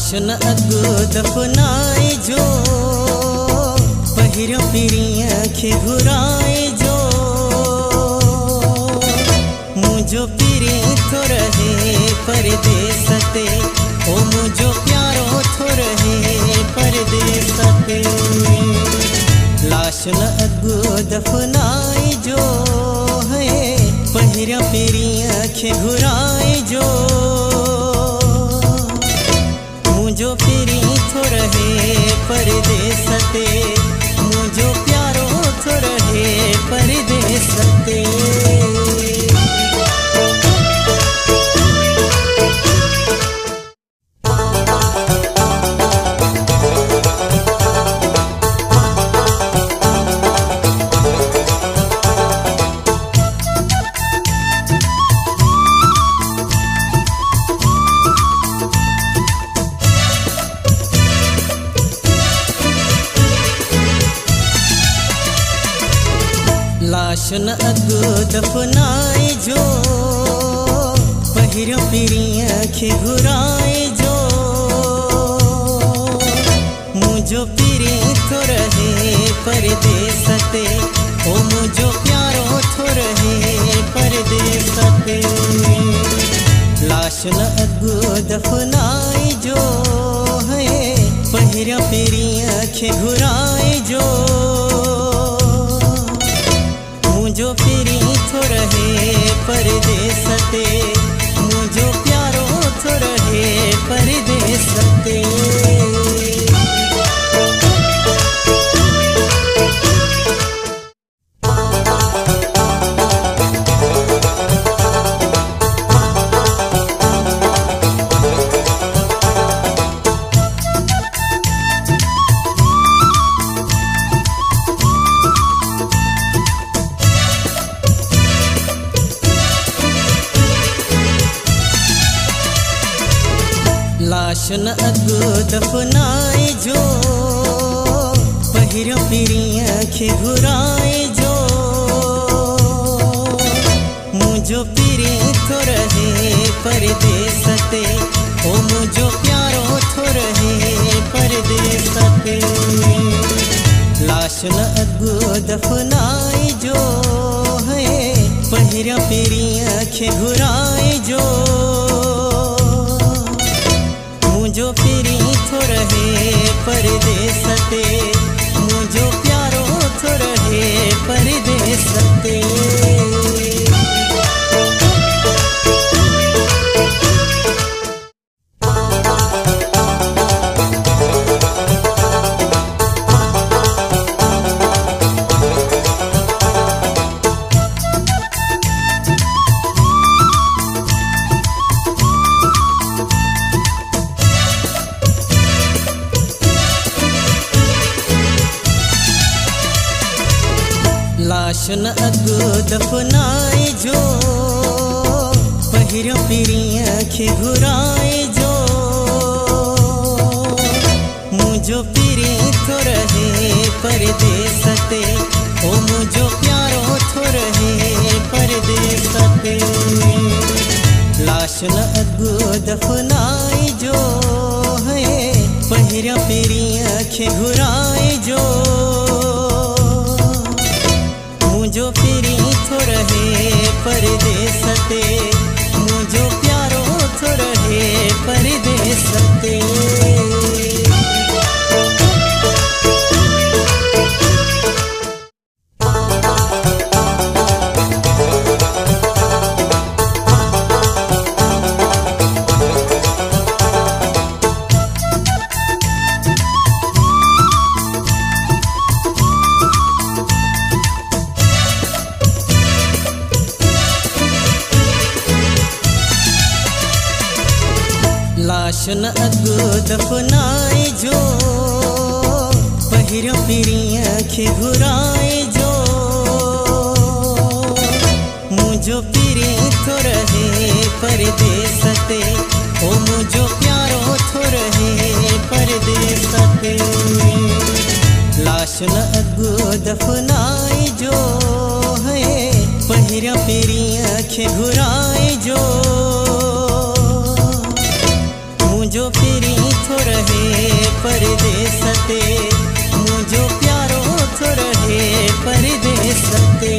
लाशन अगु दफनाए जो पहिरो पिरिया खे घुराए जो मुझो पिरी थो रहे परदेसते ओ मुझो प्यारो थो रहे परदेसते लाशन अगु दफनाए जो है पहिरो पिरिया खे घुराए जो मुझो पिरी थो रहे परदेसते मुझो प्यारो थो रहे परदेसते लाशन अगु दफनाए जो पहिरो पिरिया खे घुराए जो मुझो पिरी थो रहे परदेसते ओ मुझो प्यारो थो रहे परदेसते लाशन अगु दफनाए जो है पहिरो पिरिया खे घुराए जो मुझो पिरी थो रहे परदेसते मुझो प्यारो थो रहे परदेसते लाशन अगु दफनाए जो पहिरो पिरिया खे घुराए जो मुझो पिरी थो रहे परदेसते ओ मुझो प्यारो थो रहे परदेसते लाशन अगु दफनाए जो है पहिरो पिरिया खे घुराए जो मुझो पिरी थो रहे परदेसते मुझो प्यारो थो रहे परदेसते लाशन अगु दफनाए जो पहिरो पिरिया खे घुराए जो मुझो पिरी थो रहे परदेसते ओ मुझो प्यारो थो रहे परदेसते लाशन अगु दफनाए जो है पहिरो पिरिया खे घुराए जो मुझो पिरी थो रहे परदेसते मुझो प्यारो थो रहे परदेसते लाशन अगु दफनाए जो पहिरो पिरिया खे घुराए जो मुझो पिरी थो रहे परदेसते ओ मुझो प्यारो थो रहे परदेसते लाशन अगु दफनाए जो है पहिरो पिरिया खे घुराए जो मुझो पिरी थो ते मुझो प्यारो थो रहे परदेस ते।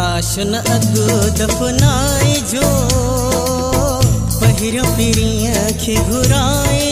लाश न अगु दफनाए जो पहिरियों पीरियं खे घुराए